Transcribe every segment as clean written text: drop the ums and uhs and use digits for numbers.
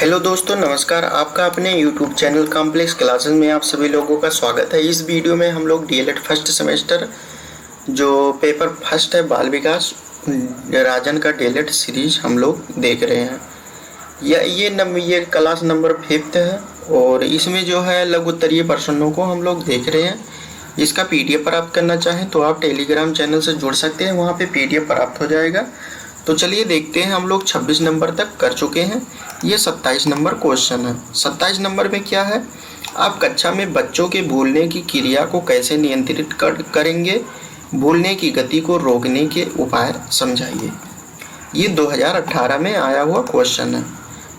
Hello दोस्तों, नमस्कार। आपका अपने YouTube चैनल कॉम्प्लेक्स क्लासेस में आप सभी लोगों का स्वागत है। इस वीडियो में हम लोग डीएलएड फर्स्ट सेमेस्टर जो पेपर फर्स्ट है बाल विकास राजन का डीएलएड सीरीज हम लोग देख रहे हैं। ये क्लास नंबर 5 है और इसमें जो है लघु उत्तरीय प्रश्नों को हम लोग देख रहे हैं। इसका PDF प्राप्त करना चाहें तो आप टेलीग्राम चैनल से जुड़ सकते हैं, वहाँ पे PDF प्राप्त हो जाएगा। तो चलिए देखते हैं। हम लोग 26 नंबर तक कर चुके हैं। ये 27 नंबर क्वेश्चन है। 27 नंबर में क्या है, आप कक्षा में बच्चों के भूलने की क्रिया को कैसे नियंत्रित करेंगे, भूलने की गति को रोकने के उपाय समझाइए। ये 2018 में आया हुआ क्वेश्चन है।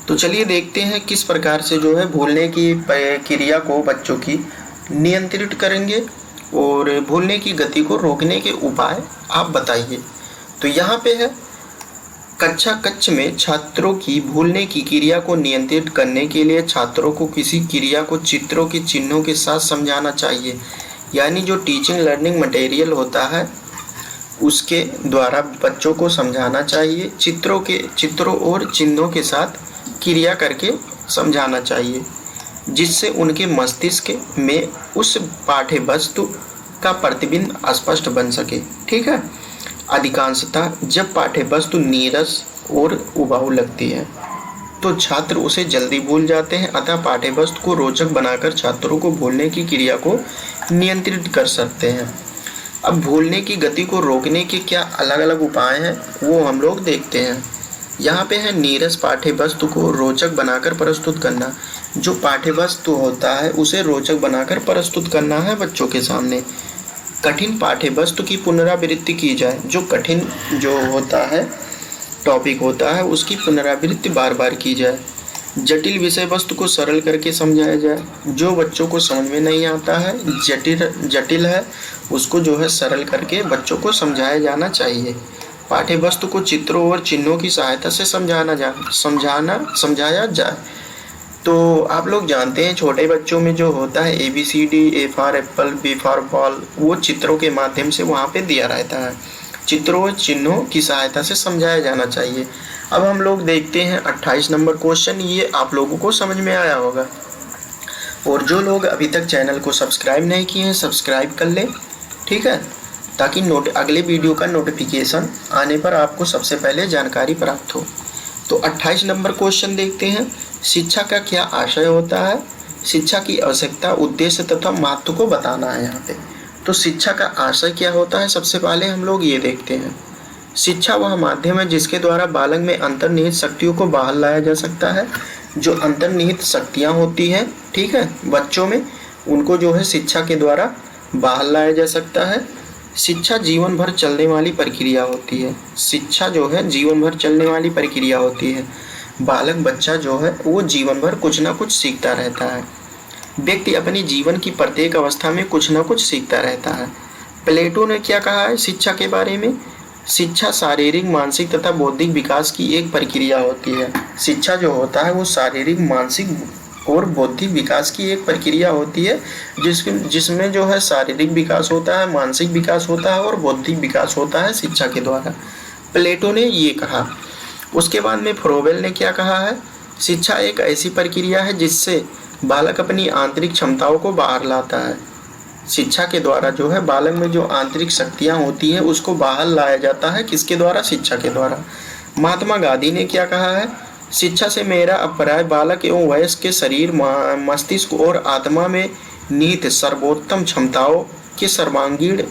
तो चलिए देखते हैं किस प्रकार से जो है भूलने की क्रिया को बच्चों की नियंत्रित करेंगे और भूलने की गति को रोकने के उपाय आप बताइए। तो यहाँ पे है, कक्षा में छात्रों की भूलने की क्रिया को नियंत्रित करने के लिए छात्रों को किसी क्रिया को चित्रों के चिन्हों के साथ समझाना चाहिए। यानी जो टीचिंग लर्निंग मटेरियल होता है उसके द्वारा बच्चों को समझाना चाहिए। चित्रों और चिन्हों के साथ क्रिया करके समझाना चाहिए, जिससे उनके मस्तिष्क में उस पाठ्य वस्तु का प्रतिबिंब स्पष्ट बन सके। ठीक है। अधिकांशतः जब पाठ्य वस्तु नीरस और उबाऊ लगती है तो छात्र उसे जल्दी भूल जाते हैं। अतः पाठ्य वस्तु को रोचक बनाकर छात्रों को भूलने की क्रिया को नियंत्रित कर सकते हैं। अब भूलने की गति को रोकने के क्या अलग अलग उपाय हैं वो हम लोग देखते हैं। यहाँ पे है, नीरस पाठ्य वस्तु को रोचक बनाकर प्रस्तुत करना। जो पाठ्य वस्तु होता है उसे रोचक बनाकर प्रस्तुत करना है बच्चों के सामने। कठिन पाठ्य वस्तु की पुनरावृत्ति की जाए। जो कठिन जो होता है टॉपिक होता है उसकी पुनरावृत्ति बार बार की जाए। जटिल विषय वस्तु को सरल करके समझाया जाए। जो बच्चों को समझ में नहीं आता है, जटिल है, उसको जो है सरल करके बच्चों को समझाया जाना चाहिए। पाठ्य वस्तु को चित्रों और चिन्हों की सहायता से समझाया जाए। तो आप लोग जानते हैं छोटे बच्चों में जो होता है ABCD, A for Apple, B for ball, वो चित्रों के माध्यम से वहाँ पे दिया रहता है। चित्रों और चिन्हों की सहायता से समझाया जाना चाहिए। अब हम लोग देखते हैं 28 नंबर क्वेश्चन। ये आप लोगों को समझ में आया होगा। और जो लोग अभी तक चैनल को सब्सक्राइब नहीं किए हैं सब्सक्राइब कर लें। ठीक है, ताकि अगले वीडियो का नोटिफिकेशन आने पर आपको सबसे पहले जानकारी प्राप्त हो। तो 28 नंबर क्वेश्चन देखते हैं। शिक्षा का क्या आशय होता है? शिक्षा की आवश्यकता, उद्देश्य तथा महत्व को बताना है यहाँ पे। तो शिक्षा का आशय क्या होता है, सबसे पहले हम लोग ये देखते हैं। शिक्षा वह माध्यम है जिसके द्वारा बालक में अंतर्निहित शक्तियों को बाहर लाया जा सकता है। जो अंतर्निहित शक्तियाँ होती हैं, ठीक है, बच्चों में, उनको जो है शिक्षा के द्वारा बाहर लाया जा सकता है। शिक्षा जीवन भर चलने वाली प्रक्रिया होती है। शिक्षा जो है जीवन भर चलने वाली प्रक्रिया होती है। बालक बच्चा जो है वो जीवन भर कुछ ना कुछ सीखता रहता है। व्यक्ति अपने जीवन की प्रत्येक अवस्था में कुछ ना कुछ सीखता रहता है। प्लेटो ने क्या कहा है शिक्षा के बारे में? शिक्षा शारीरिक, मानसिक तथा बौद्धिक विकास की एक प्रक्रिया होती है। शिक्षा जो होता है वो शारीरिक, मानसिक और बौद्धिक विकास की एक प्रक्रिया होती है, जिसमें जो है शारीरिक विकास होता है, मानसिक विकास होता है और बौद्धिक विकास होता है शिक्षा के द्वारा। प्लेटो ने ये कहा। उसके बाद में फ्रोबेल ने क्या कहा है? शिक्षा एक ऐसी प्रक्रिया है जिससे बालक अपनी आंतरिक क्षमताओं को बाहर लाता है। शिक्षा के द्वारा जो है बालक में जो आंतरिक शक्तियाँ होती हैं उसको बाहर लाया जाता है। किसके द्वारा? शिक्षा के द्वारा। महात्मा गांधी ने क्या कहा है? शिक्षा से मेरा अभिप्राय बालक एवं वयस्क के शरीर, मस्तिष्क और आत्मा में निहित सर्वोत्तम क्षमताओं के सर्वांगीण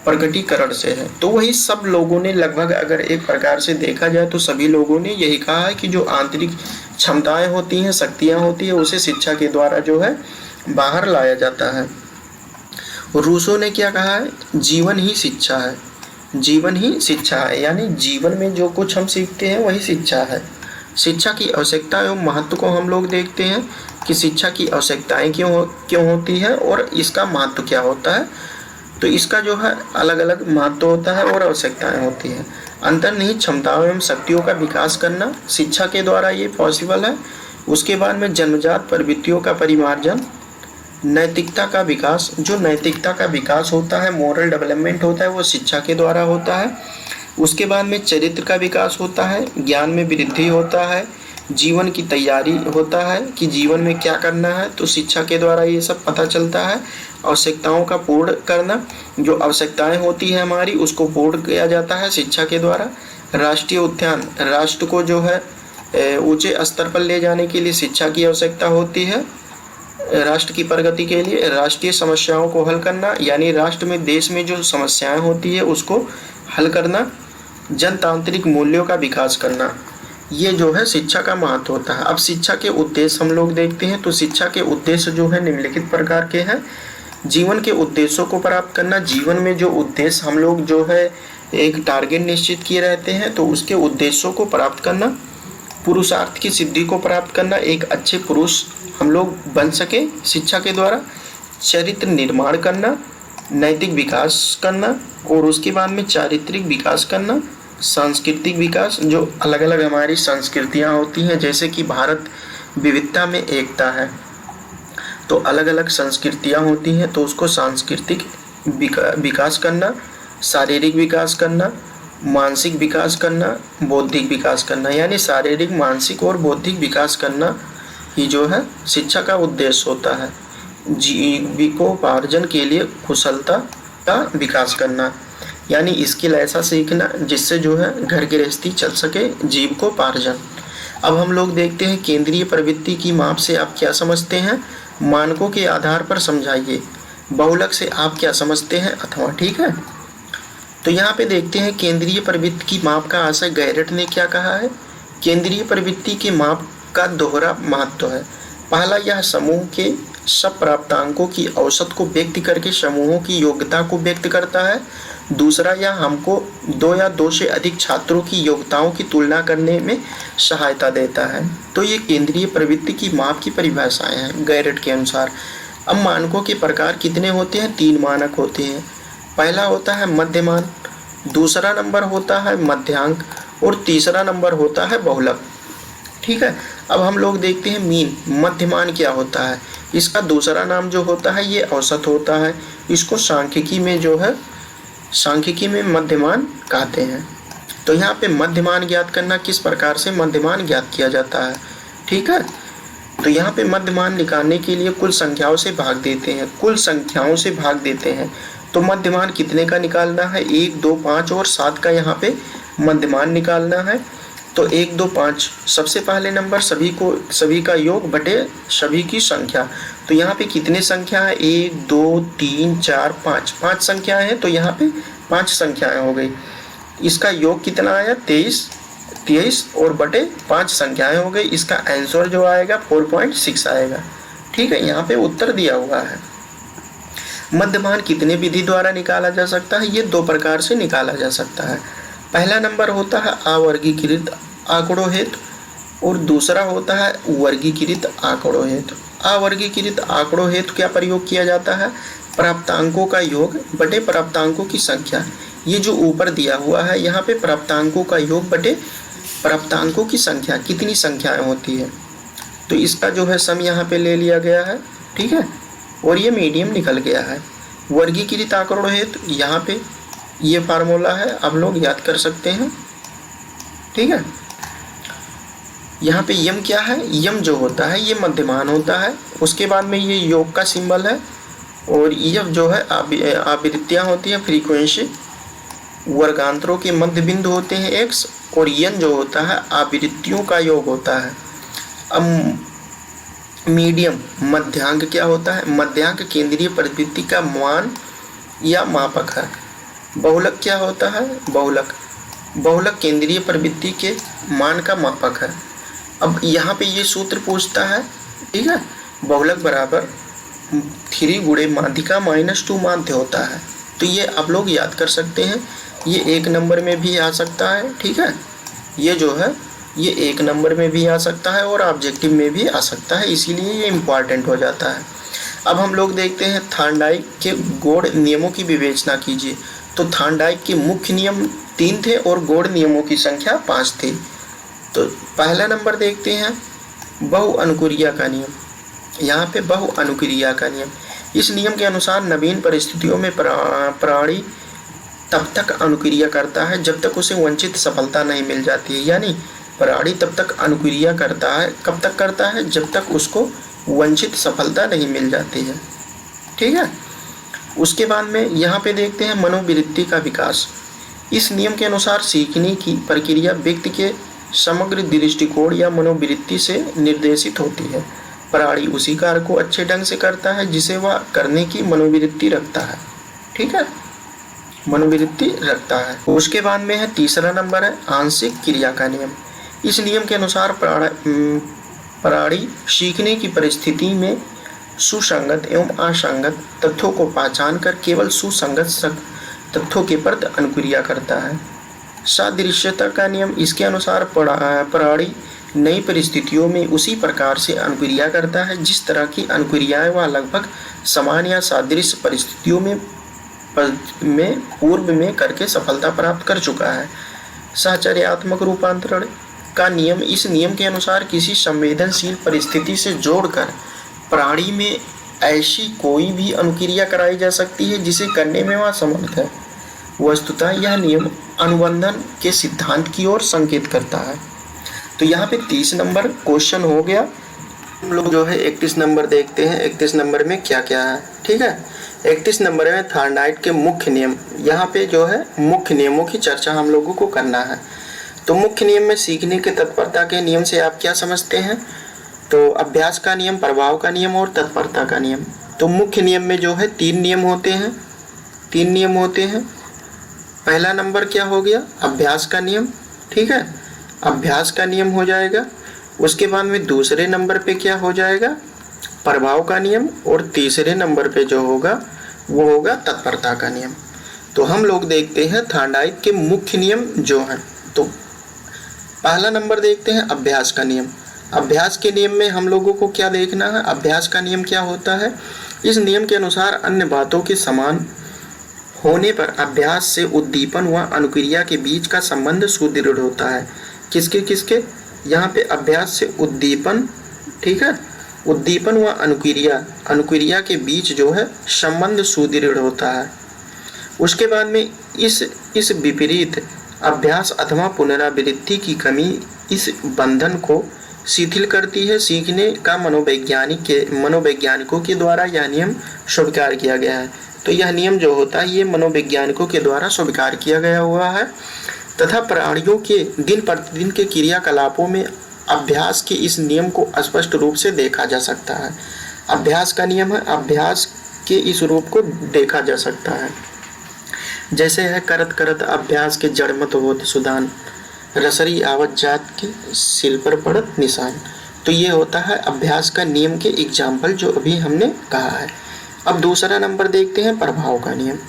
प्रकटीकरण से है। तो वही सब लोगों ने लगभग, अगर एक प्रकार से देखा जाए तो सभी लोगों ने यही कहा है कि जो आंतरिक क्षमताएं होती हैं, शक्तियां होती है, उसे शिक्षा के द्वारा जो है बाहर लाया जाता है। रूसो ने क्या कहा है? जीवन ही शिक्षा है। जीवन ही शिक्षा है, यानी जीवन में जो कुछ हम सीखते हैं वही शिक्षा है। शिक्षा की आवश्यकता एवं महत्व को हम लोग देखते हैं कि शिक्षा की आवश्यकताएं क्यों होती है और इसका महत्व क्या होता है। तो इसका जो है अलग अलग महत्व होता है और आवश्यकताएं होती हैं। अंतर्निहित क्षमताओं एवं शक्तियों का विकास करना शिक्षा के द्वारा ये पॉसिबल है। उसके बाद में जन्मजात प्रवृत्तियों का परिमार्जन, नैतिकता का विकास। जो नैतिकता का विकास होता है, मोरल डेवलपमेंट होता है, वो शिक्षा के द्वारा होता है। उसके बाद में चरित्र का विकास होता है, ज्ञान में वृद्धि होता है, जीवन की तैयारी होता है कि जीवन में क्या करना है, तो शिक्षा के द्वारा ये सब पता चलता है। आवश्यकताओं का पूर्ण करना, जो आवश्यकताएं होती है हमारी उसको पूर्ण किया जाता है शिक्षा के द्वारा। राष्ट्रीय उत्थान, राष्ट्र को जो है ऊंचे स्तर पर ले जाने के लिए शिक्षा की आवश्यकता होती है। राष्ट्र की प्रगति के लिए राष्ट्रीय समस्याओं को हल करना, यानी राष्ट्र में देश में जो समस्याएं होती है उसको हल करना। जनतांत्रिक मूल्यों का विकास करना, ये जो है शिक्षा का महत्व होता है। अब शिक्षा के उद्देश्य हम लोग देखते हैं, तो शिक्षा के उद्देश्य जो है निम्नलिखित प्रकार के हैं। जीवन के उद्देश्यों को प्राप्त करना, जीवन में जो उद्देश्य हम लोग जो है एक टारगेट निश्चित किए रहते हैं तो उसके उद्देश्यों को प्राप्त करना। पुरुषार्थ की सिद्धि को प्राप्त करना, एक अच्छे पुरुष हम लोग बन सके शिक्षा के द्वारा। चरित्र निर्माण करना, नैतिक विकास करना, और उसके बाद में चारित्रिक विकास करना। सांस्कृतिक विकास, जो अलग अलग हमारी संस्कृतियाँ होती हैं, जैसे कि भारत विविधता में एकता है, तो अलग अलग संस्कृतियाँ होती हैं तो उसको सांस्कृतिक विकास करना, शारीरिक विकास करना, मानसिक विकास करना, बौद्धिक विकास करना, यानी शारीरिक, मानसिक और बौद्धिक विकास करना ही जो है शिक्षा का उद्देश्य होता है। जीविकोपार्जन के लिए कुशलता का विकास करना, यानी स्किल ऐसा सीखना जिससे जो है घर गृहस्थी चल सके, जीविकोपार्जन। अब हम लोग देखते हैं केंद्रीय प्रवृत्ति की माप से आप क्या समझते हैं, मानकों के आधार पर समझाइए। बहुलक से आप क्या समझते हैं अथवा, ठीक है। तो यहाँ पे देखते हैं केंद्रीय प्रवृत्ति की माप का आशय गैरेट ने क्या कहा है। केंद्रीय प्रवृत्ति के माप का दोहरा महत्व है। पहला, यह समूह के सब प्राप्तांकों की औसत को व्यक्त करके समूहों की योग्यता को व्यक्त करता है। दूसरा, यह हमको दो या दो से अधिक छात्रों की योग्यताओं की तुलना करने में सहायता देता है। तो ये केंद्रीय प्रवृत्ति की माप की परिभाषाएं हैं गैरेट के अनुसार। अब मानकों के प्रकार कितने होते हैं, 3 मानक होते हैं। पहला होता है मध्यमान, दूसरा नंबर होता है मध्यांक, और तीसरा नंबर होता है बहुलक, ठीक है। अब हम लोग देखते हैं मीन, मध्यमान क्या होता है। इसका दूसरा नाम जो होता है ये औसत होता है। इसको सांख्यिकी में जो है, सांख्यिकी में मध्यमान कहते हैं। तो यहाँ पे मध्यमान ज्ञात करना, किस प्रकार से मध्यमान ज्ञात किया जाता है, ठीक है। तो यहाँ पे मध्यमान निकालने के लिए कुल संख्याओं से भाग देते हैं, कुल संख्याओं से भाग देते हैं। तो मध्यमान कितने का निकालना है, 1, 2, 5 और 7 का यहाँ पे मध्यमान निकालना है। तो 1, 2, 5 सबसे पहले नंबर, सभी का योग बटे सभी की संख्या। तो यहाँ पे कितने संख्या है, 1, 2, 3, 4, 5, 5 संख्याएं हैं। तो यहाँ पे 5 संख्याएं हो गई। इसका योग कितना आया, 23 और बटे 5 संख्याएं हो गई। इसका आंसर जो आएगा 4.6 आएगा, ठीक है। यहाँ पे उत्तर दिया हुआ है। मध्यमान कितने विधि द्वारा निकाला जा सकता है, ये 2 प्रकार से निकाला जा सकता है। पहला नंबर होता है अवर्गीकृत आंकड़ों हेतु, और दूसरा होता है वर्गीकृत आंकड़ों हेतु। अवर्गीकृत आंकड़ों हेतु क्या प्रयोग किया जाता है, प्राप्तांकों का योग बटे प्राप्तांकों की संख्या। ये जो ऊपर दिया हुआ है यहाँ पे प्राप्तांकों का योग बटे प्राप्तांकों की संख्या, कितनी संख्याएं होती है, तो इसका जो है सम यहाँ पे ले लिया गया है, ठीक है। और ये मीडियम निकल गया है। वर्गीकृत आंकड़ों हेतु यहाँ पे ये फार्मूला है, आप लोग याद कर सकते हैं, ठीक है। यहाँ पे यम क्या है, यम जो होता है ये मध्यमान होता है। उसके बाद में ये योग का सिंबल है, और यह जो है आवृत्तियाँ होती हैं, फ्रीक्वेंसी। वर्गांतरों के मध्य बिंदु होते हैं एक्स, और यन जो होता है आवृत्तियों का योग होता है। अब मीडियम, मध्यांक क्या होता है, मध्यांक केंद्रीय प्रवृत्ति का मान या मापक है। बहुलक क्या होता है, बहुलक केंद्रीय प्रवृत्ति के मान का मापक है। अब यहाँ पे ये सूत्र पूछता है, ठीक है, बहुलक बराबर 3 गुणे माध्यिका -2 माध्य होता है। तो ये आप लोग याद कर सकते हैं, ये 1 नंबर में भी आ सकता है, ठीक है। ये जो है ये 1 नंबर में भी आ सकता है और ऑब्जेक्टिव में भी आ सकता है, इसीलिए ये इम्पॉर्टेंट हो जाता है। अब हम लोग देखते हैं थार्नडाइक के गौड़ नियमों की विवेचना कीजिए। तो थार्नडाइक के मुख्य नियम 3 थे और गौड़ नियमों की संख्या 5 थी। तो पहला नंबर देखते हैं बहुअनुक्रिया का नियम। यहाँ पे बहुअनुक्रिया का नियम, इस नियम के अनुसार नवीन परिस्थितियों में प्राणी तब तक अनुक्रिया करता है जब तक उसे वांछित सफलता नहीं मिल जाती है। यानी प्राणी तब तक अनुक्रिया करता है, कब तक करता है, जब तक उसको वांछित सफलता नहीं मिल जाती है। ठीक है। उसके बाद में यहाँ पे देखते हैं मनोवृत्ति का विकास। इस नियम के अनुसार सीखने की प्रक्रिया व्यक्ति के समग्र दृष्टिकोण या मनोवृत्ति से निर्देशित होती है। प्राणी उसी कार्य को अच्छे ढंग से करता है जिसे वह करने की मनोवृत्ति रखता है। ठीक है, मनोवृत्ति रखता है। उसके बाद में है तीसरा नंबर है आंशिक क्रिया का नियम। इस नियम के अनुसार प्राणी सीखने की परिस्थिति में सुसंगत एवं असंगत तथ्यों को पहचान कर केवल सुसंगत तथ्यों के प्रति अनुक्रिया करता है। सादृश्यता का नियम, इसके अनुसार प्राणी नई परिस्थितियों में उसी प्रकार से अनुक्रिया करता है जिस तरह की अनुक्रियाएं वह लगभग समान या सादृश्य परिस्थितियों में पूर्व में करके सफलता प्राप्त कर चुका है। साहचर्यात्मक रूपांतरण का नियम, इस नियम के अनुसार किसी संवेदनशील परिस्थिति से जोड़कर प्राणी में ऐसी कोई भी अनुक्रिया कराई जा सकती है जिसे करने में वह समर्थ है। वस्तुतः यह नियम अनुबंधन के सिद्धांत की ओर संकेत करता है। तो यहाँ पे 30 नंबर क्वेश्चन हो गया। हम लोग जो है 31 नंबर देखते हैं। 31 नंबर में क्या क्या है। ठीक है, 31 नंबर में थॉर्नडाइक के मुख्य नियम, यहाँ पे जो है मुख्य नियमों की चर्चा हम लोगों को करना है। तो मुख्य नियम में सीखने के तत्परता के नियम से आप क्या समझते हैं? तो अभ्यास का नियम, प्रभाव का नियम और तत्परता का नियम। तो मुख्य नियम में जो है 3 नियम होते हैं। 3 नियम होते हैं। पहला नंबर क्या हो गया? अभ्यास का नियम। ठीक है, अभ्यास का नियम हो जाएगा। उसके बाद में दूसरे नंबर पे क्या हो जाएगा? प्रभाव का नियम। और तीसरे नंबर पे जो होगा वो होगा तत्परता का नियम। तो हम लोग देखते हैं थॉर्नडाइक के मुख्य नियम जो हैं। तो पहला नंबर देखते हैं अभ्यास का नियम। अभ्यास के नियम में हम लोगों को क्या देखना है? अभ्यास का नियम क्या होता है? इस नियम के अनुसार अन्य बातों के समान होने पर अभ्यास से उद्दीपन व अनुक्रिया के बीच का संबंध सुदृढ़ होता है। किसके किसके? यहाँ पे अभ्यास से उद्दीपन, ठीक है, उद्दीपन व अनुक्रिया के बीच जो है संबंध सुदृढ़ होता है। उसके बाद में इस विपरीत अभ्यास अथवा पुनरावृत्ति की कमी इस बंधन को शिथिल करती है। सीखने का मनोवैज्ञानिकों के द्वारा यह नियम स्वीकार किया गया है। तो यह नियम जो होता है ये मनोवैज्ञानिकों के द्वारा स्वीकार किया गया हुआ है तथा प्राणियों के दिन प्रतिदिन के क्रियाकलापों में अभ्यास के इस नियम को स्पष्ट रूप से देखा जा सकता है। अभ्यास का नियम है, अभ्यास के इस रूप को देखा जा सकता है। जैसे है करत करत अभ्यास के जड़ मत होत सुदान, रसरी आवत जात के सिल पर पड़त निशान। तो ये होता है अभ्यास का नियम के एग्जाम्पल जो अभी हमने कहा है। अब दूसरा नंबर देखते हैं प्रभाव का नियम।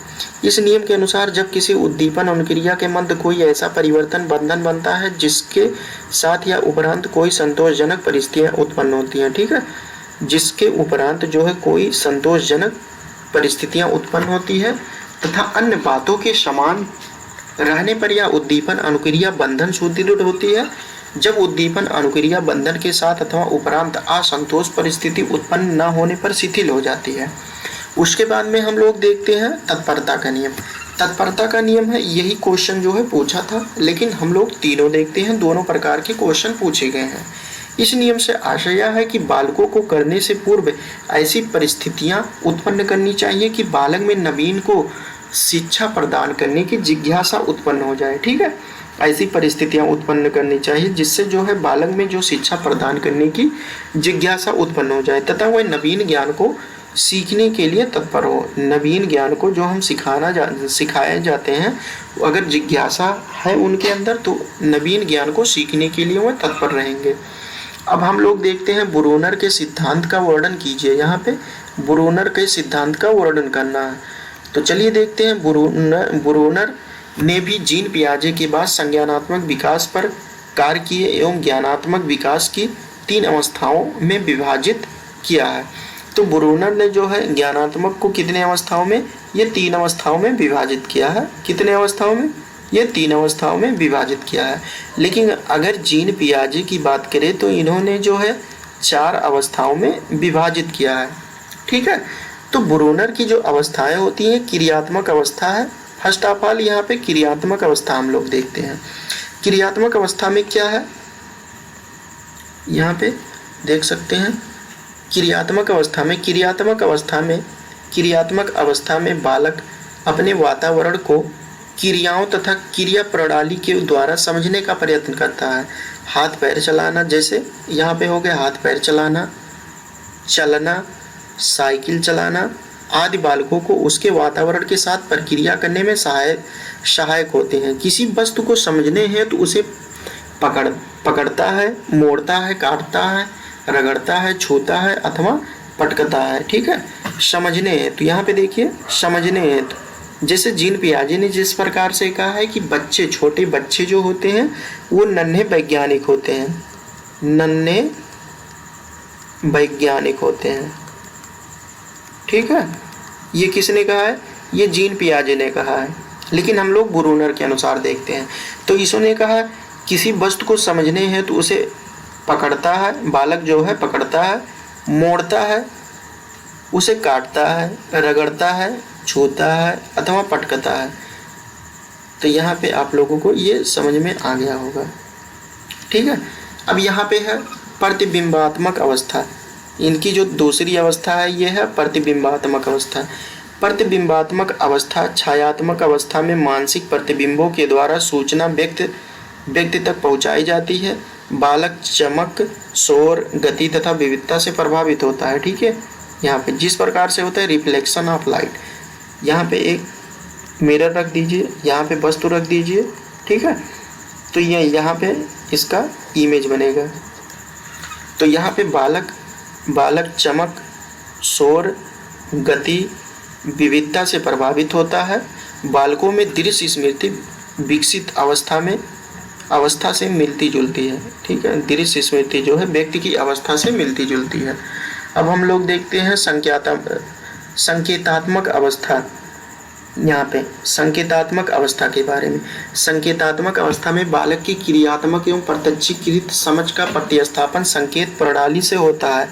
इस नियम के अनुसार जब किसी उद्दीपन अनुक्रिया के मध्य कोई ऐसा परिवर्तन बंधन बनता है जिसके साथ या उपरांत कोई संतोषजनक परिस्थितियां उत्पन्न होती हैं। ठीक है, जिसके उपरांत जो है कोई संतोषजनक परिस्थितियां उत्पन्न होती है तथा अन्य बातों के समान रहने पर यह उद्दीपन अनुक्रिया बंधन सुदृढ़ होती है। जब उद्दीपन अनुक्रिया बंधन के साथ अथवा उपरांत असंतोष परिस्थिति उत्पन्न न होने पर शिथिल हो जाती है। उसके बाद में हम लोग देखते हैं तत्परता का नियम। तत्परता का नियम है, यही क्वेश्चन जो है पूछा था, लेकिन हम लोग तीनों देखते हैं, दोनों प्रकार के क्वेश्चन पूछे गए हैं। इस नियम से आशय यह है कि बालकों को करने से पूर्व ऐसी परिस्थितियां उत्पन्न करनी चाहिए कि बालक में नवीन को शिक्षा प्रदान करने की जिज्ञासा उत्पन्न हो जाए। ठीक है, ऐसी परिस्थितियां उत्पन्न करनी चाहिए जिससे जो है बालक में जो शिक्षा प्रदान करने की जिज्ञासा उत्पन्न हो जाए तथा वह नवीन ज्ञान को सीखने के लिए तत्पर हो। नवीन ज्ञान को जो हम सिखाए जाते हैं, अगर जिज्ञासा है उनके अंदर तो नवीन ज्ञान को सीखने के लिए वह तत्पर रहेंगे। अब हम लोग देखते हैं ब्रूनर के सिद्धांत का वर्णन कीजिए। यहाँ पे ब्रूनर के सिद्धांत का वर्णन करना है। तो चलिए देखते हैं। ब्रूनर ने भी जीन पियाजे के बाद संज्ञानात्मक विकास पर कार्य किए एवं ज्ञानात्मक विकास की 3 अवस्थाओं में विभाजित किया है। तो ब्रूनर ने जो है ज्ञानात्मक को कितने अवस्थाओं में? ये 3 अवस्थाओं में विभाजित किया है। कितने अवस्थाओं में? ये 3 अवस्थाओं में विभाजित किया है। लेकिन अगर जीन पियाजे की बात करें तो इन्होंने जो है 4 अवस्थाओं में विभाजित किया है। ठीक है, तो ब्रूनर की जो अवस्थाएं होती हैं क्रियात्मक अवस्था है। फर्स्ट ऑफ ऑल यहाँ पे क्रियात्मक अवस्था हम लोग देखते हैं। क्रियात्मक अवस्था में क्या है? यहाँ पे देख सकते हैं क्रियात्मक अवस्था में बालक अपने वातावरण को क्रियाओं तथा क्रिया प्रणाली के द्वारा समझने का प्रयत्न करता है। हाथ पैर चलाना, जैसे यहाँ पे हो गया हाथ पैर चलाना, चलना, साइकिल चलाना आदि बालकों को उसके वातावरण के साथ प्रक्रिया करने में सहायक होते हैं। किसी वस्तु को समझने हैं तो उसे पकड़ता है, मोड़ता है, काटता है, रगड़ता है, छूता है अथवा पटकता है। ठीक है। समझने हैं तो यहाँ पे देखिए समझने हैं तो जैसे जीन पियाजे ने जिस प्रकार से कहा है कि बच्चे, छोटे बच्चे जो होते हैं वो नन्हे वैज्ञानिक होते हैं, नन्हे वैज्ञानिक होते हैं। ठीक है। ये किसने कहा है? ये जीन पियाजे ने कहा है, लेकिन हम लोग ब्रूनर के अनुसार देखते हैं। तो इसने कहा किसी वस्तु को समझने हैं तो उसे पकड़ता है, बालक जो है पकड़ता है, मोड़ता है, उसे काटता है, रगड़ता है, छूता है अथवा पटकता है। तो यहाँ पे आप लोगों को ये समझ में आ गया होगा। ठीक है। अब यहाँ पे है प्रतिबिंबात्मक अवस्था। इनकी जो दूसरी अवस्था है ये है प्रतिबिंबात्मक अवस्था। प्रतिबिंबात्मक अवस्था छायात्मक अवस्था में मानसिक प्रतिबिंबों के द्वारा सूचना व्यक्ति तक पहुंचाई जाती है। बालक चमक, शोर, गति तथा विविधता से प्रभावित होता है। ठीक है। यहाँ पे जिस प्रकार से होता है रिफ्लेक्शन ऑफ लाइट। यहाँ पे एक मिरर रख दीजिए, यहाँ पे वस्तु रख दीजिए। ठीक है। तो ये यहाँ पे इसका इमेज बनेगा। तो यहाँ पे बालक चमक, शोर, गति, विविधता से प्रभावित होता है। बालकों में दृश्य स्मृति विकसित अवस्था से मिलती जुलती है। ठीक है। दृश्य स्मृति जो है व्यक्ति की अवस्था से मिलती जुलती है। अब हम लोग देखते हैं संकेतात्मक अवस्था। यहाँ पे संकेतात्मक अवस्था के बारे में। संकेतात्मक अवस्था में बालक की क्रियात्मक एवं प्रत्यक्षीकृत समझ का प्रतिस्थापन संकेत प्रणाली से होता है।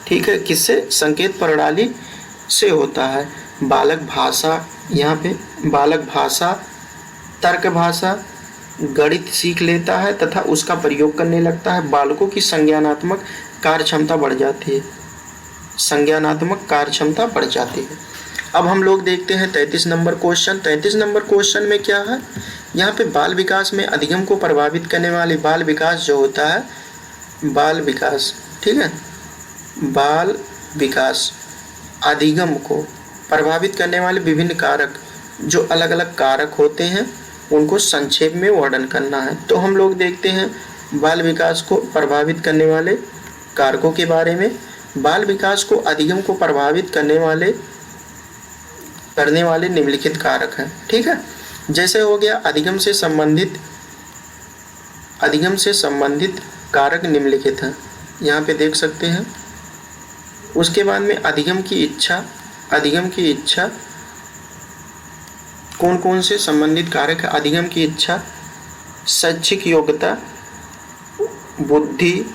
ठीक है। किससे? संकेत प्रणाली से होता है। बालक भाषा, यहाँ पे बालक भाषा, तर्क भाषा, गणित सीख लेता है तथा उसका प्रयोग करने लगता है। बालकों की संज्ञानात्मक कार्य क्षमता बढ़ जाती है। संज्ञानात्मक कार्य क्षमता बढ़ जाती है। अब हम लोग देखते हैं 33 नंबर क्वेश्चन। 33 नंबर क्वेश्चन में क्या है? यहाँ पे बाल विकास में अधिगम को प्रभावित करने वाले बाल विकास जो होता है, बाल विकास। ठीक है। बाल विकास अधिगम को प्रभावित करने वाले विभिन्न कारक, जो अलग अलग कारक होते हैं उनको संक्षेप में वर्णन करना है। तो हम लोग देखते हैं बाल विकास को प्रभावित करने वाले कारकों के बारे में। बाल विकास को अधिगम को प्रभावित करने वाले निम्नलिखित कारक हैं। ठीक है। जैसे हो गया अधिगम से संबंधित कारक निम्नलिखित हैं, यहाँ पे देख सकते हैं। उसके बाद में अधिगम की इच्छा कौन कौन से संबंधित कारक है? अधिगम की इच्छा, शैक्षिक योग्यता, बुद्धि,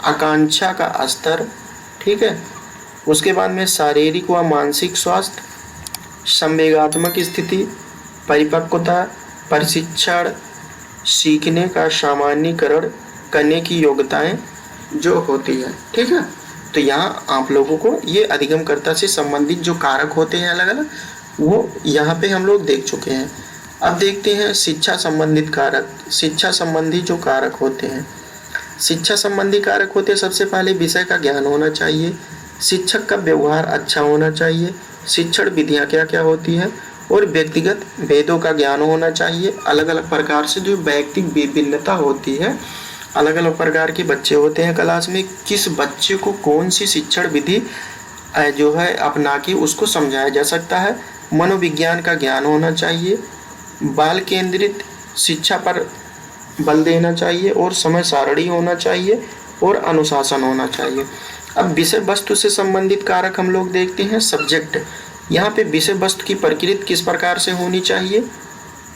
आकांक्षा का स्तर। ठीक है। उसके बाद में शारीरिक व मानसिक स्वास्थ्य, संवेगात्मक स्थिति, परिपक्वता, प्रशिक्षण, सीखने का सामान्यीकरण करने की योग्यताएं जो होती है। ठीक है। तो यहाँ आप लोगों को ये अधिगमकर्ता से संबंधित जो कारक होते हैं अलग अलग, वो यहाँ पे हम लोग देख चुके हैं। अब देखते हैं शिक्षा संबंधित कारक। शिक्षा संबंधी जो कारक होते हैं, शिक्षा संबंधी कारक होते हैं सबसे पहले विषय का ज्ञान होना चाहिए, शिक्षक का व्यवहार अच्छा होना चाहिए, शिक्षण विधियाँ क्या क्या होती है, और व्यक्तिगत भेदों का ज्ञान होना चाहिए। अलग अलग प्रकार से जो व्यक्तिगत विभिन्नता होती है, अलग अलग प्रकार के बच्चे होते हैं क्लास में, किस बच्चे को कौन सी शिक्षण विधि जो है अपना के उसको समझाया जा सकता है। मनोविज्ञान का ज्ञान होना चाहिए, बाल केंद्रित शिक्षा पर बल देना चाहिए, और समय सारणी होना चाहिए, और अनुशासन होना चाहिए। अब विषय वस्तु से संबंधित कारक हम लोग देखते हैं। सब्जेक्ट, यहाँ पे विषय वस्तु की प्रकृति किस प्रकार से होनी चाहिए,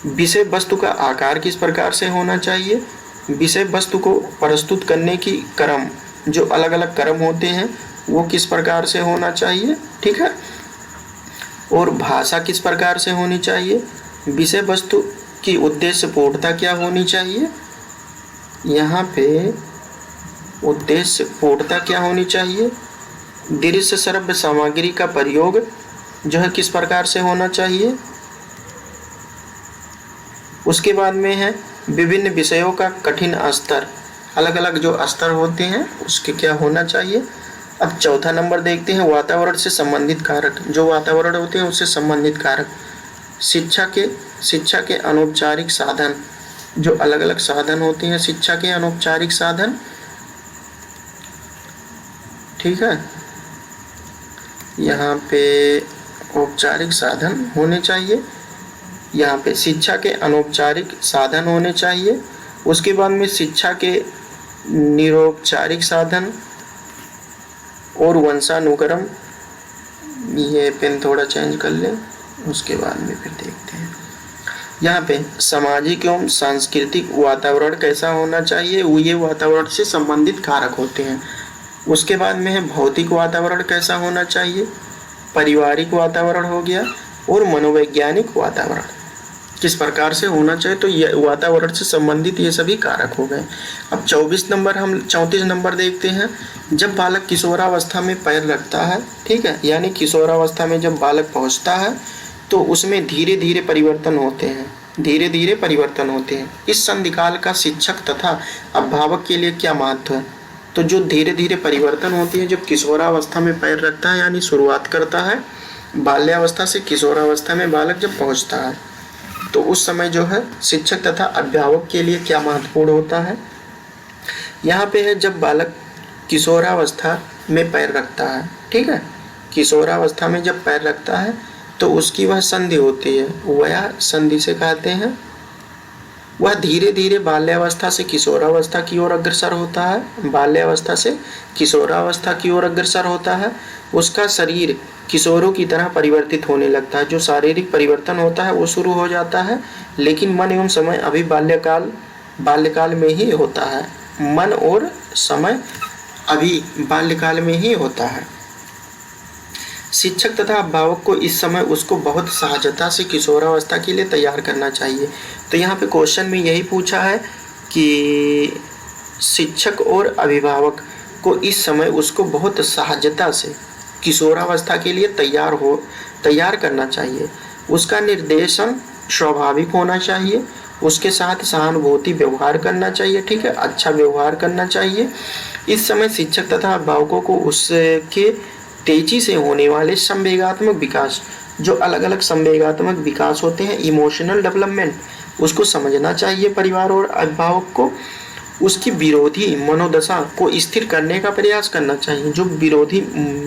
विषय वस्तु का आकार किस प्रकार से होना चाहिए, विषय वस्तु को प्रस्तुत करने की क्रम, जो अलग अलग क्रम होते हैं वो किस प्रकार से होना चाहिए। ठीक है। और भाषा किस प्रकार से होनी चाहिए, विषय वस्तु की उद्देश्य पूर्णता क्या होनी चाहिए। यहाँ पे उद्देश्य पूर्णता क्या होनी चाहिए, दृश्य श्रव्य सामग्री का प्रयोग जो है किस प्रकार से होना चाहिए। उसके बाद में है विभिन्न विषयों का कठिन स्तर, अलग अलग जो स्तर होते हैं उसके क्या होना चाहिए। अब चौथा नंबर देखते हैं वातावरण से संबंधित कारक, जो वातावरण होते हैं उससे संबंधित कारक। शिक्षा के अनौपचारिक साधन, जो अलग अलग साधन होते हैं शिक्षा के अनौपचारिक साधन, ठीक है, यहाँ पे औपचारिक साधन होने चाहिए, यहाँ पे शिक्षा के अनौपचारिक साधन होने चाहिए। उसके बाद में शिक्षा के निरौपचारिक साधन और वंशानुक्रम, ये पेन थोड़ा चेंज कर लें, उसके बाद में फिर देखते हैं। यहाँ पे सामाजिक एवं सांस्कृतिक वातावरण कैसा होना चाहिए, वो ये वातावरण से संबंधित कारक होते हैं। उसके बाद में है भौतिक वातावरण कैसा होना चाहिए, पारिवारिक वातावरण हो गया, और मनोवैज्ञानिक वातावरण किस प्रकार से होना चाहिए। तो ये वातावरण से संबंधित ये सभी कारक हो गए। अब 34 नंबर देखते हैं, जब बालक किशोरावस्था में पैर रखता है, ठीक है, यानी किशोरावस्था में जब बालक पहुंचता है तो उसमें धीरे धीरे परिवर्तन होते हैं। इस संधिकाल का शिक्षक तथा अभिभावक के लिए क्या महत्व है। तो जो धीरे धीरे परिवर्तन होती है, जब किशोरावस्था में पैर रखता है यानी शुरुआत करता है, बाल्यावस्था से किशोरावस्था में बालक जब पहुंचता है तो उस समय जो है शिक्षक तथा अभिभावक के लिए क्या महत्वपूर्ण होता है। यहाँ पे है जब बालक किशोरावस्था में पैर रखता है, ठीक है, किशोरावस्था में जब पैर रखता है तो उसकी वह संधि होती है, वह संधि से कहते हैं, वह धीरे धीरे बाल्यावस्था से किशोरावस्था की ओर अग्रसर होता है, बाल्यावस्था से किशोरावस्था की ओर अग्रसर होता है। उसका शरीर किशोरों की तरह परिवर्तित होने लगता है, जो शारीरिक परिवर्तन होता है वो शुरू हो जाता है, लेकिन मन एवं समय अभी बाल्यकाल में ही होता है। मन और समय अभी बाल्यकाल में ही होता है। शिक्षक तथा अभिभावक को इस समय उसको बहुत सहजता से किशोरावस्था के लिए तैयार करना चाहिए। तो यहाँ पे क्वेश्चन में यही पूछा है कि शिक्षक और अभिभावक को इस समय उसको बहुत सहजता से किशोरावस्था के लिए तैयार करना चाहिए। उसका निर्देशन स्वाभाविक होना चाहिए, उसके साथ सहानुभूति व्यवहार करना चाहिए, ठीक है, अच्छा व्यवहार करना चाहिए। इस समय शिक्षक तथा अभिभावकों को उसके तेजी से होने वाले संवेगात्मक विकास, जो अलग अलग संवेगात्मक विकास होते हैं, इमोशनल डेवलपमेंट, उसको समझना चाहिए। परिवार और अभिभावक को उसकी विरोधी मनोदशा को स्थिर करने का प्रयास करना चाहिए। जो विरोधी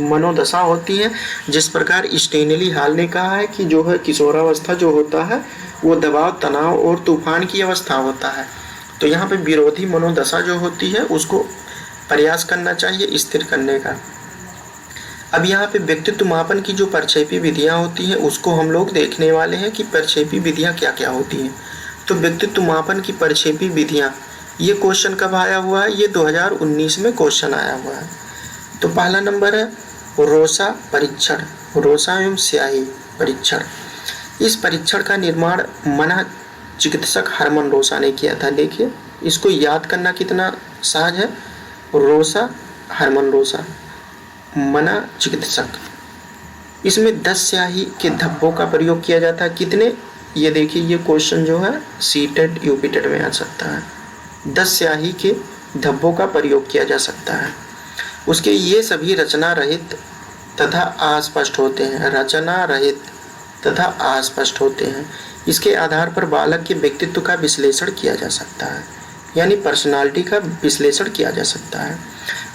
मनोदशा होती है, जिस प्रकार स्टेनली हॉल ने कहा है कि जो है किशोरावस्था जो होता है वो दबाव, तनाव और तूफान की अवस्था होता है। तो यहाँ पे विरोधी मनोदशा जो होती है उसको प्रयास करना चाहिए स्थिर करने का। अब यहाँ पे व्यक्तित्व मापन की जो प्रक्षेपी विधियाँ होती हैं उसको हम लोग देखने वाले हैं कि प्रक्षेपी विधियाँ क्या क्या होती हैं। तो व्यक्तित्व मापन की प्रक्षेपी विधियाँ, ये क्वेश्चन कब आया हुआ है, ये 2019 में क्वेश्चन आया हुआ है। तो पहला नंबर है रोसा परीक्षण, रोसा एवं स्याही परीक्षण। इस परीक्षण का निर्माण मना चिकित्सक हरमन रोसा ने किया था। देखिए इसको याद करना कितना सहज है, रोसा, हरमन रोसा, मना चिकित्सक। इसमें 10 स्याही के धब्बों का प्रयोग किया जाता है। कितने, ये देखिए ये क्वेश्चन जो है सीटेट यूपीटेट में आ सकता है। 10 स्याही के धब्बों का प्रयोग किया जा सकता है। उसके ये सभी रचना रहित तथा अस्पष्ट होते हैं, रचना रहित तथा अस्पष्ट होते हैं। इसके आधार पर बालक के व्यक्तित्व का विश्लेषण किया जा सकता है, यानी पर्सनालिटी का विश्लेषण किया जा सकता है।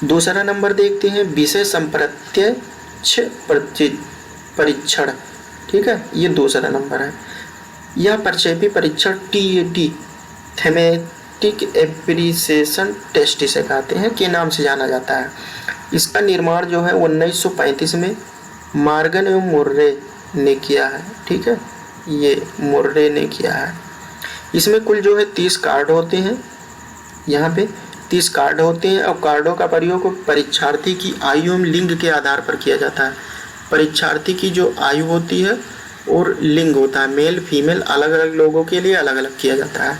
दूसरा नंबर देखते हैं विषय संप्रत्यक्ष परीक्षण, ठीक है, ये दूसरा नंबर है। यह प्रक्षेपी परीक्षण TAT, थेमेटिक एप्रिसिएशन टेस्ट इसे कहते हैं, के नाम से जाना जाता है। इसका निर्माण जो है 1935 में मॉर्गन एवं मुर्रे ने किया है, ठीक है, ये मुर्रे ने किया है। इसमें कुल जो है 30 कार्ड होते हैं, यहाँ पे 30 कार्ड होते हैं और कार्डों का प्रयोग परीक्षार्थी की आयु एवं लिंग के आधार पर किया जाता है। परीक्षार्थी की जो आयु होती है और लिंग होता है, मेल फीमेल, अलग अलग लोगों के लिए अलग अलग किया जाता है।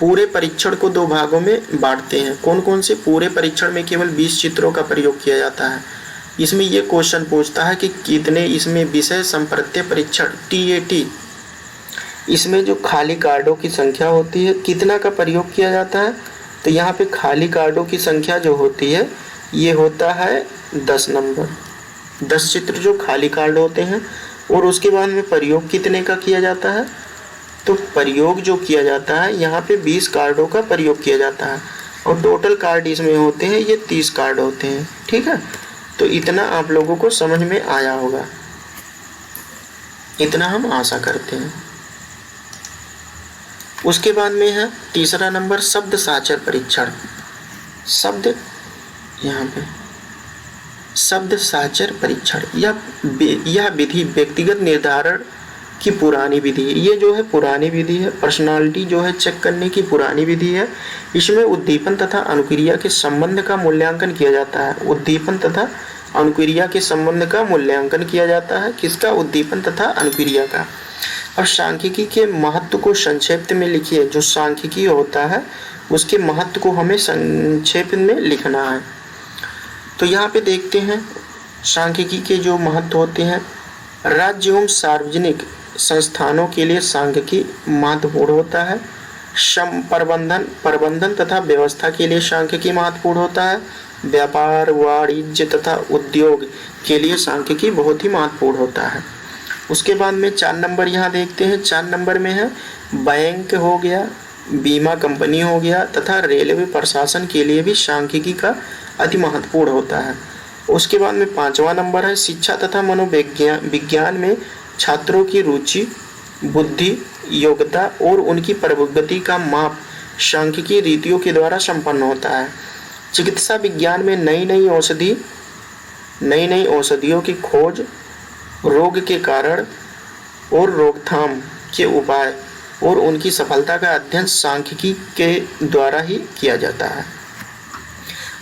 पूरे परीक्षण को 2 भागों में बांटते हैं। कौन कौन से? पूरे परीक्षण में केवल 20 चित्रों का प्रयोग किया जाता है। इसमें ये क्वेश्चन पूछता है कि कितने इसमें विषय संप्रत्य परीक्षण TAT, इसमें जो खाली कार्डों की संख्या होती है कितना का प्रयोग किया जाता है? तो यहाँ पे खाली कार्डों की संख्या जो होती है ये होता है 10 नंबर, 10 चित्र जो खाली कार्ड होते हैं। और उसके बाद में प्रयोग कितने का किया जाता है? तो प्रयोग जो किया जाता है यहाँ पे 20 कार्डों का प्रयोग किया जाता है और टोटल कार्ड इसमें होते हैं ये 30 कार्ड होते हैं। ठीक है, तो इतना आप लोगों को समझ में आया होगा, इतना हम आशा करते हैं। उसके बाद में है तीसरा नंबर शब्द साचर परीक्षण। शब्द यहाँ पे शब्द साचर परीक्षण, यह विधि व्यक्तिगत निर्धारण की पुरानी विधि है। ये जो है पुरानी विधि है, पर्सनालिटी जो है चेक करने की पुरानी विधि है। इसमें उद्दीपन तथा अनुक्रिया के संबंध का मूल्यांकन किया जाता है। उद्दीपन तथा अनुक्रिया के संबंध का मूल्यांकन किया जाता है। किसका? उद्दीपन तथा अनुक्रिया का। अब सांख्यिकी के महत्व को संक्षेप में लिखिए। जो सांख्यिकी होता है उसके महत्व को हमें संक्षेप में लिखना है। तो यहाँ पे देखते हैं सांख्यिकी के जो महत्व होते हैं। राज्य एवं सार्वजनिक संस्थानों के लिए सांख्यिकी महत्वपूर्ण होता है। प्रबंधन तथा व्यवस्था के लिए सांख्यिकी महत्वपूर्ण होता है। व्यापार, वाणिज्य तथा उद्योग के लिए सांख्यिकी बहुत ही महत्वपूर्ण होता है। उसके बाद में 4 नंबर यहाँ देखते हैं। 4 नंबर में है बैंक हो गया, बीमा कंपनी हो गया तथा रेलवे प्रशासन के लिए भी सांख्यिकी का अति महत्वपूर्ण होता है। उसके बाद में 5वां नंबर है शिक्षा तथा मनोविज्ञान में छात्रों की रुचि, बुद्धि, योग्यता और उनकी प्रगति का माप सांख्यिकी रीतियों के द्वारा संपन्न होता है। चिकित्सा विज्ञान में नई नई औषधियों की खोज, रोग के कारण और रोकथाम के उपाय और उनकी सफलता का अध्ययन सांख्यिकी के द्वारा ही किया जाता है।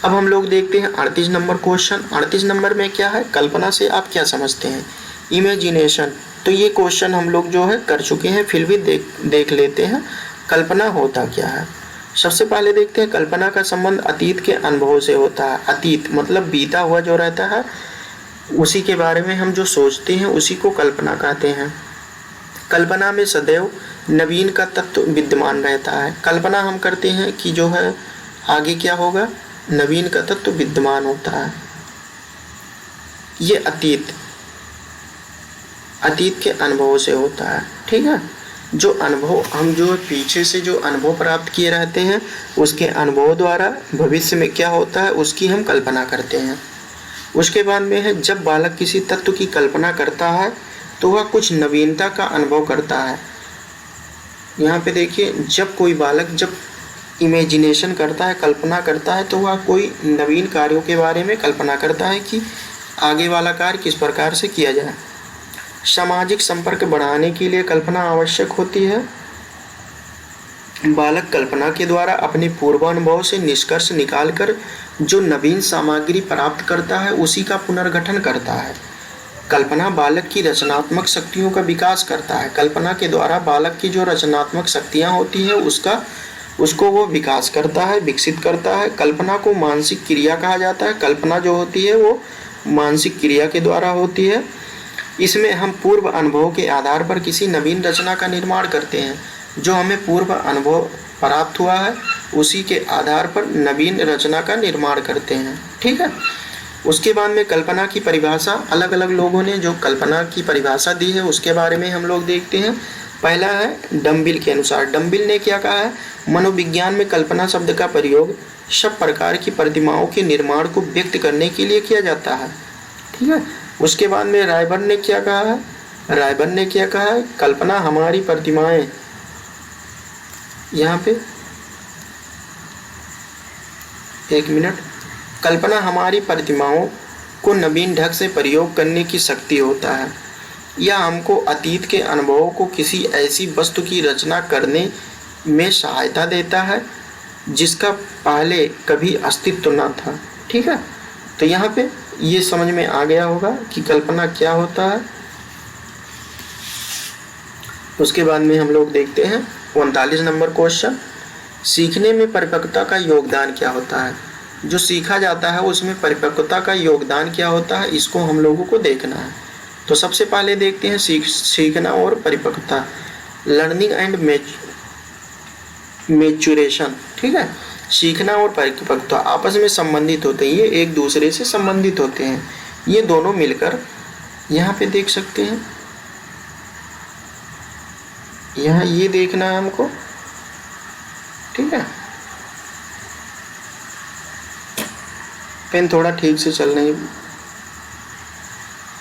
अब हम लोग देखते हैं 38 नंबर क्वेश्चन। 38 नंबर में क्या है? कल्पना से आप क्या समझते हैं? इमेजिनेशन। तो ये क्वेश्चन हम लोग जो है कर चुके हैं, फिर भी देख लेते हैं कल्पना होता क्या है। सबसे पहले देखते हैं कल्पना का संबंध अतीत के अनुभव से होता है। अतीत मतलब बीता हुआ जो रहता है उसी के बारे में हम जो सोचते हैं उसी को कल्पना कहते हैं। कल्पना में सदैव नवीन का तत्व विद्यमान रहता है। कल्पना हम करते हैं कि जो है आगे क्या होगा, नवीन का तत्व विद्यमान होता है। ये अतीत के अनुभव से होता है। ठीक है, जो अनुभव हम जो पीछे से जो अनुभव प्राप्त किए रहते हैं उसके अनुभव द्वारा भविष्य में क्या होता है उसकी हम कल्पना करते हैं। उसके बाद में है जब बालक किसी तत्व की कल्पना करता है तो वह कुछ नवीनता का अनुभव करता है। यहाँ पे देखिए, जब कोई बालक जब इमेजिनेशन करता है, कल्पना करता है, तो वह कोई नवीन कार्यों के बारे में कल्पना करता है कि आगे वाला कार्य किस प्रकार से किया जाए। सामाजिक संपर्क बढ़ाने के लिए कल्पना आवश्यक होती है। बालक कल्पना के द्वारा अपने पूर्वानुभव से निष्कर्ष निकालकर जो नवीन सामग्री प्राप्त करता है उसी का पुनर्गठन करता है। कल्पना बालक की रचनात्मक शक्तियों का विकास करता है। कल्पना के द्वारा बालक की जो रचनात्मक शक्तियाँ होती है उसको वो विकास करता है, विकसित करता है। कल्पना को मानसिक क्रिया कहा जाता है। कल्पना जो होती है वो मानसिक क्रिया के द्वारा होती है। इसमें हम पूर्व अनुभव के आधार पर किसी नवीन रचना का निर्माण करते हैं। जो हमें पूर्व अनुभव प्राप्त हुआ है उसी के आधार पर नवीन रचना का निर्माण करते हैं। ठीक है, उसके बाद में कल्पना की परिभाषा, अलग अलग लोगों ने जो कल्पना की परिभाषा दी है उसके बारे में हम लोग देखते हैं। पहला है डम्बिल के अनुसार। डम्बिल ने क्या कहा है? मनोविज्ञान में कल्पना शब्द का प्रयोग सब प्रकार की प्रतिमाओं के निर्माण को व्यक्त करने के लिए किया जाता है। ठीक है, उसके बाद में रायबर्न ने क्या कहा है? रायबर्न ने क्या कहा है? कल्पना हमारी प्रतिमाएं, यहाँ पे एक मिनट, कल्पना हमारी प्रतिमाओं को नवीन ढंग से प्रयोग करने की शक्ति होता है। यह हमको अतीत के अनुभवों को किसी ऐसी वस्तु की रचना करने में सहायता देता है जिसका पहले कभी अस्तित्व न था। ठीक है, तो यहाँ पे ये समझ में आ गया होगा कि कल्पना क्या होता है। उसके बाद में हम लोग देखते हैं 39 नंबर क्वेश्चन। सीखने में परिपक्वता का योगदान क्या होता है, जो सीखा जाता है उसमें परिपक्वता का योगदान क्या होता है, इसको हम लोगों को देखना है। तो सबसे पहले देखते हैं सीखना और परिपक्वता, लर्निंग एंड मैच्योरेशन। ठीक है, सीखना और परिपक्वता आपस में संबंधित होते हैं, ये एक दूसरे से संबंधित होते हैं। ये दोनों मिलकर, यहाँ पे देख सकते हैं, यहाँ ये देखना है हमको। ठीक है, पेन थोड़ा ठीक से चल नहीं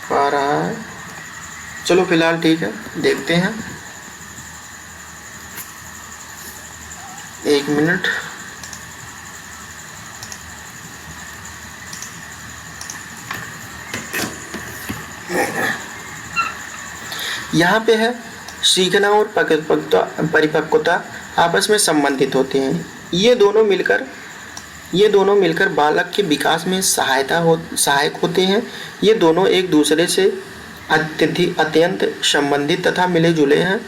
पा रहा है, चलो फिलहाल ठीक है, देखते हैं। 1 मिनट। यहाँ पे है सीखना और परिपक्वता आपस में संबंधित होते हैं। ये दोनों मिलकर बालक के विकास में सहायक होते हैं। ये दोनों एक दूसरे से अत्यंत संबंधित तथा मिले जुले हैं।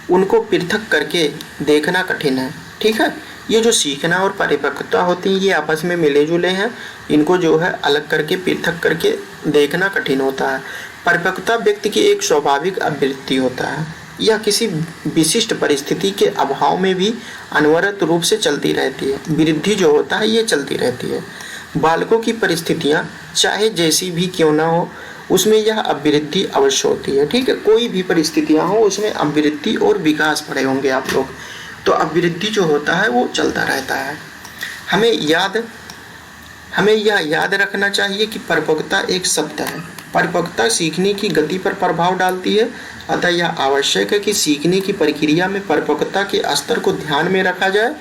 उनको पृथक करके देखना कठिन है। ठीक है, ये जो सीखना और परिपक्वता होती है ये आपस में मिले जुले हैं, इनको जो है अलग करके पृथक करके देखना कठिन होता है। परिपक्वता व्यक्ति की एक स्वाभाविक अभिवृत्ति होता है, यह किसी विशिष्ट परिस्थिति के अभाव में भी अनवरत रूप से चलती रहती है। वृद्धि जो होता है ये चलती रहती है। बालकों की परिस्थितियाँ चाहे जैसी भी क्यों ना हो, उसमें यह अभिवृद्धि अवश्य होती है। ठीक है, कोई भी परिस्थितियाँ हो उसमें अभिवृद्धि और विकास पढ़े होंगे आप लोग, तो अभिवृद्धि जो होता है वो चलता रहता है। हमें यह याद रखना चाहिए कि परिपक्वता एक शब्द है। परिपक्वता सीखने की गति पर प्रभाव डालती है, अतः यह आवश्यक है कि सीखने की प्रक्रिया में परिपक्वता के स्तर को ध्यान में रखा जाए।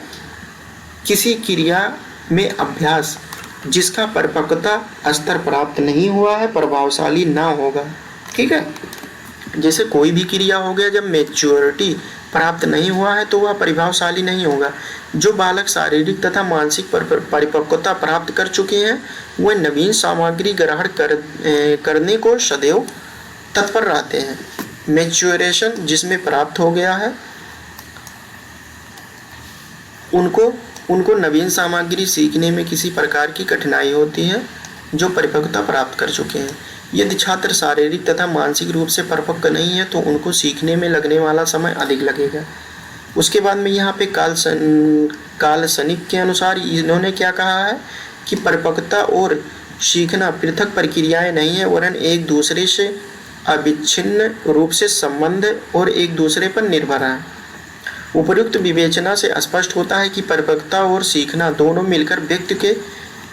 किसी क्रिया में अभ्यास जिसका परिपक्वता स्तर प्राप्त नहीं हुआ है प्रभावशाली ना होगा। ठीक है, जैसे कोई भी क्रिया हो गया, जब मैच्योरिटी प्राप्त नहीं हुआ है तो वह प्रभावशाली नहीं होगा। जो बालक शारीरिक तथा मानसिक परिपक्वता प्राप्त कर चुके हैं वह नवीन सामग्री ग्रहण करने को सदैव तत्पर रहते हैं। मैच्योरेशन जिसमें प्राप्त हो गया है उनको नवीन सामग्री सीखने में किसी प्रकार की कठिनाई होती है। जो परिपक्वता प्राप्त कर चुके हैं, यदि छात्र शारीरिक तथा मानसिक रूप से परिपक्व नहीं है तो उनको सीखने में लगने वाला समय अधिक लगेगा। उसके बाद में यहाँ पे कालसनिक के अनुसार इन्होंने क्या कहा है कि परिपक्वता और सीखना पृथक प्रक्रियाएं नहीं है, वरन एक दूसरे से अविच्छिन्न रूप से संबंध और एक दूसरे पर निर्भर है। उपर्युक्त विवेचना से स्पष्ट होता है कि परिपक्वता और सीखना दोनों मिलकर व्यक्ति के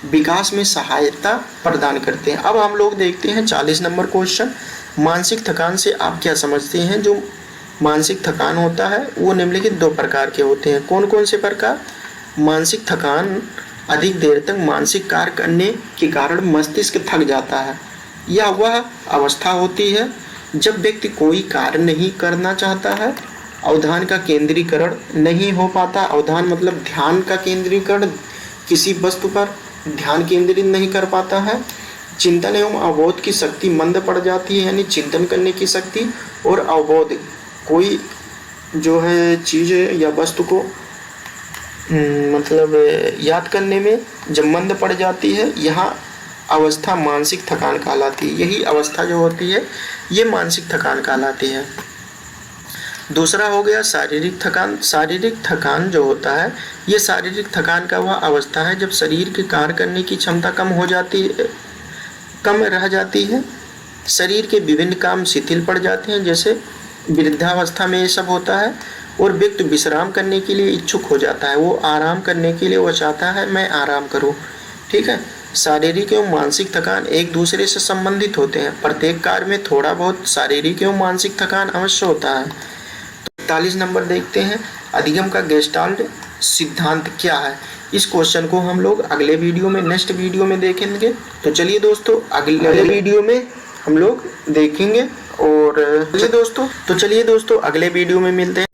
विकास में सहायता प्रदान करते हैं। अब हम लोग देखते हैं 40 नंबर क्वेश्चन। मानसिक थकान से आप क्या समझते हैं? जो मानसिक थकान होता है वो निम्नलिखित 2 प्रकार के होते हैं। कौन कौन से प्रकार? मानसिक थकान, अधिक देर तक मानसिक कार्य करने के कारण मस्तिष्क थक जाता है। यह वह अवस्था होती है जब व्यक्ति कोई कार्य नहीं करना चाहता है, अवधान का केंद्रीकरण नहीं हो पाता। अवधान मतलब ध्यान का केंद्रीकरण, किसी वस्तु पर ध्यान केंद्रित नहीं कर पाता है। चिंतन एवं अवबोध की शक्ति मंद पड़ जाती है, यानी चिंतन करने की शक्ति और अवबोध, कोई जो है चीज़ या वस्तु को मतलब याद करने में जब मंद पड़ जाती है, यहाँ अवस्था मानसिक थकान कहलाती है। यही अवस्था जो होती है ये मानसिक थकान कहलाती है। दूसरा हो गया शारीरिक थकान। शारीरिक थकान जो होता है ये शारीरिक थकान का वह अवस्था है जब शरीर के कार्य करने की क्षमता कम रह जाती है। शरीर के विभिन्न काम शिथिल पड़ जाते हैं, जैसे वृद्धावस्था में ये सब होता है, और व्यक्ति विश्राम करने के लिए इच्छुक हो जाता है। वो आराम करने के लिए वो चाहता है मैं आराम करूं। ठीक है, शारीरिक एवं मानसिक थकान एक दूसरे से संबंधित होते हैं। प्रत्येक कार्य में थोड़ा बहुत शारीरिक एवं मानसिक थकान अवश्य होता है। 41 नंबर देखते हैं, अधिगम का गेस्टाल्ट सिद्धांत क्या है? इस क्वेश्चन को हम लोग अगले वीडियो में, नेक्स्ट वीडियो में देखेंगे। तो चलिए दोस्तों, अगले वीडियो में हम लोग देखेंगे। और चलिए दोस्तों अगले वीडियो में मिलते हैं।